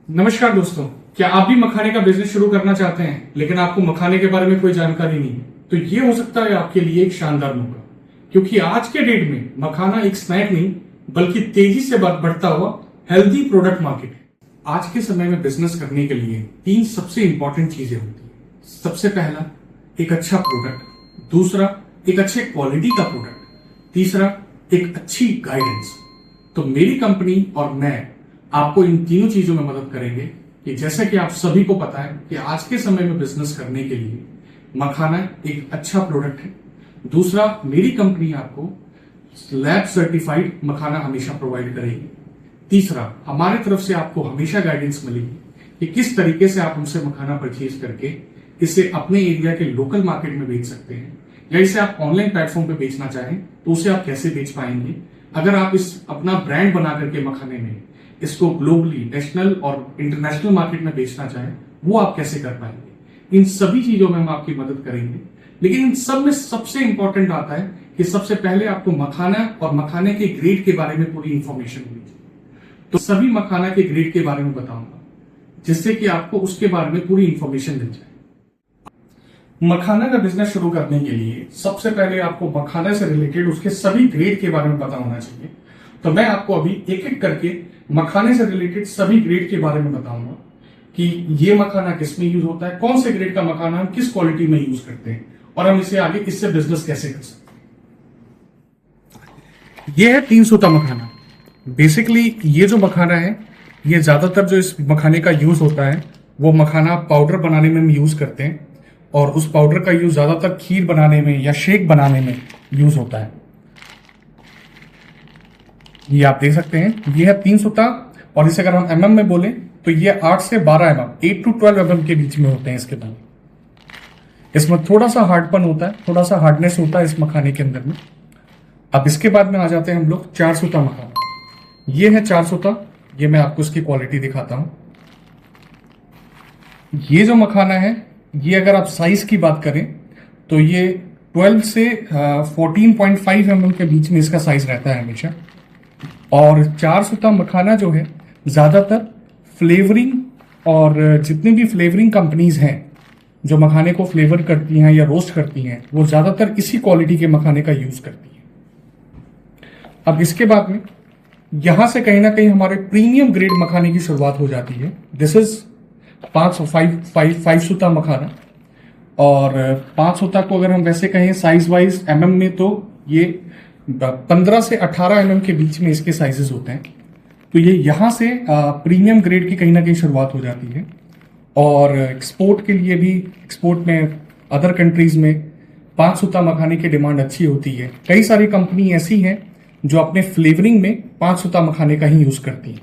नमस्कार दोस्तों, क्या आप भी मखाने का बिजनेस शुरू करना चाहते हैं लेकिन आपको मखाने के बारे में कोई जानकारी नहीं है? तो ये हो सकता है आपके लिए एक शानदार मौका, क्योंकि आज के डेट में मखाना एक स्नैक नहीं बल्कि तेजी से बढ़ता हुआ हेल्दी प्रोडक्ट मार्केट है। आज के समय में बिजनेस करने के लिए तीन सबसे इंपॉर्टेंट चीजें होती है। सबसे पहला, एक अच्छा प्रोडक्ट। दूसरा, एक अच्छे क्वालिटी का प्रोडक्ट। तीसरा, एक अच्छी गाइडेंस। तो मेरी कंपनी और मैं आपको इन तीनों चीजों में मदद करेंगे कि जैसा कि आप सभी को पता है कि आज के समय में बिजनेस करने के लिए मखाना एक अच्छा प्रोडक्ट है। दूसरा, मेरी कंपनी आपको लैब सर्टिफाइड मखाना हमेशा प्रोवाइड करेगी। तीसरा, हमारे तरफ से आपको हमेशा गाइडेंस मिलेगी कि किस तरीके से आप हमसे मखाना परचेज करके इसे अपने एरिया के लोकल मार्केट में बेच सकते हैं, या इसे आप ऑनलाइन प्लेटफॉर्म पे बेचना चाहें तो उसे आप कैसे बेच पाएंगे। अगर आप इस अपना ब्रांड बना करके मखाने में इसको ग्लोबली, नेशनल और इंटरनेशनल मार्केट में बेचना चाहें, वो आप कैसे कर पाएंगे। इन सभी चीजों में हम आपकी मदद करेंगे। लेकिन इन सब में सबसे इंपॉर्टेंट आता है कि सबसे पहले आपको मखाना और मखाने के ग्रेड के बारे में पूरी इंफॉर्मेशन मिली। तो सभी मखाना के ग्रेड के बारे में बताऊंगा, जिससे कि आपको उसके बारे में पूरी इंफॉर्मेशन मिल जाए। मखाना का बिजनेस शुरू करने के लिए सबसे पहले आपको मखाना से रिलेटेड उसके सभी ग्रेड के बारे में पता होना चाहिए। तो मैं आपको अभी एक एक करके मखाने से रिलेटेड सभी ग्रेड के बारे में बताऊंगा कि ये मखाना किस में यूज होता है, कौन से ग्रेड का मखाना हम किस क्वालिटी में यूज करते हैं, और हम इसे आगे इससे बिजनेस कैसे कर सकते हैं। ये है 3 सूता मखाना। बेसिकली ये जो मखाना है, ये ज्यादातर जो इस मखाने का यूज होता है वो मखाना पाउडर बनाने में हम यूज करते हैं, और उस पाउडर का यूज ज्यादातर खीर बनाने में या शेक बनाने में यूज होता है। ये आप देख सकते हैं, ये है 3 सूता, और इसे अगर हम एमएम में बोले तो ये 8 से 12 एमएम, 8 to 12 एमएम के बीच में होते हैं इसके दाने। इसमें थोड़ा सा हार्डपन होता है, थोड़ा सा हार्डनेस होता है इस मखाने के अंदर में। अब इसके बाद में आ जाते हैं हम लोग 4 सूता मखाना। ये है 4 सूता। ये मैं आपको इसकी क्वालिटी दिखाता हूं। ये जो मखाना है, ये अगर आप साइज की बात करें तो ये 12 से 14.5 एमएम के बीच में इसका साइज रहता है हमेशा। और 4 सूता मखाना जो है, ज्यादातर फ्लेवरिंग और जितनी भी फ्लेवरिंग कंपनीज हैं जो मखाने को फ्लेवर करती हैं या रोस्ट करती हैं, वो ज्यादातर इसी क्वालिटी के मखाने का यूज करती हैं। अब इसके बाद में यहां से कहीं ना कहीं हमारे प्रीमियम ग्रेड मखाने की शुरुआत हो जाती है। दिस इज 5 सूता मखाना। और 5 सूता को अगर हम वैसे कहें साइज वाइज एमएम में, तो ये 15 से 18 एमएम के बीच में इसके साइजेस होते हैं। तो ये यहां से प्रीमियम ग्रेड की कहीं ना कहीं शुरुआत हो जाती है। और एक्सपोर्ट के लिए भी, एक्सपोर्ट में अदर कंट्रीज में 5 सूता मखाने की डिमांड अच्छी होती है। कई सारी कंपनी ऐसी हैं जो अपने फ्लेवरिंग में 5 सूता मखाने का ही यूज करती है।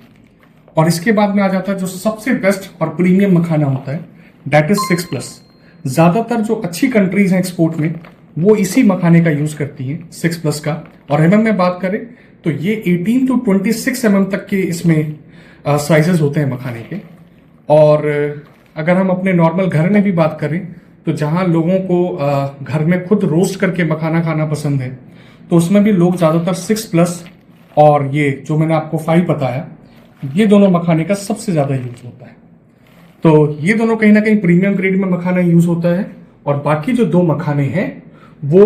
और इसके बाद में आ जाता है जो सबसे बेस्ट और प्रीमियम मखाना होता है, दैट इज 6+। ज्यादातर जो अच्छी कंट्रीज हैं एक्सपोर्ट में, वो इसी मखाने का यूज करती हैं, 6+ का। और एमएम में बात करें तो ये 18 to 26 एमएम तक के इसमें साइजेस होते हैं मखाने के। और अगर हम अपने नॉर्मल घर में भी बात करें तो जहां लोगों को घर में खुद रोस्ट करके मखाना खाना पसंद है, तो उसमें भी लोग ज्यादातर 6+ और ये जो मैंने आपको 5 बताया, ये दोनों मखाने का सबसे ज्यादा यूज होता है। तो ये दोनों कहीं ना कहीं प्रीमियम ग्रेड में मखाना यूज होता है। और बाकी जो 2 मखाने हैं वो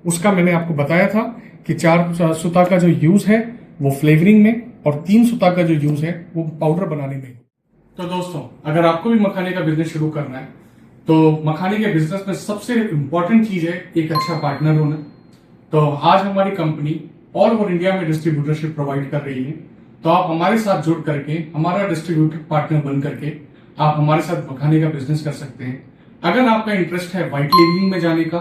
उसका मैंने आपको बताया था कि 4 सूता का जो यूज है वो फ्लेवरिंग में, और 3 सूता का जो यूज है वो पाउडर बनाने में। तो दोस्तों, अगर आपको भी मखाने का बिजनेस शुरू करना है तो मखाने के बिजनेस में सबसे इंपॉर्टेंट चीज है एक अच्छा पार्टनर होना। तो आज हमारी कंपनी ऑल ओवर इंडिया में डिस्ट्रीब्यूटरशिप प्रोवाइड कर रही है। तो आप हमारे साथ जुड़ करके, हमारा डिस्ट्रीब्यूटर पार्टनर बन करके आप हमारे साथ मखाने का बिजनेस कर सकते हैं। अगर आपका इंटरेस्ट है व्हाइट लेबलिंग में जाने का,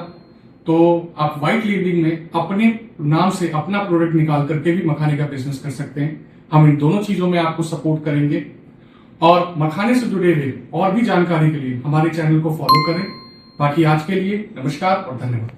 तो आप व्हाइट लेबलिंग में अपने नाम से अपना प्रोडक्ट निकाल करके भी मखाने का बिजनेस कर सकते हैं। हम इन दोनों चीजों में आपको सपोर्ट करेंगे। और मखाने से जुड़े हुए और भी जानकारी के लिए हमारे चैनल को फॉलो करें। बाकी आज के लिए नमस्कार और धन्यवाद।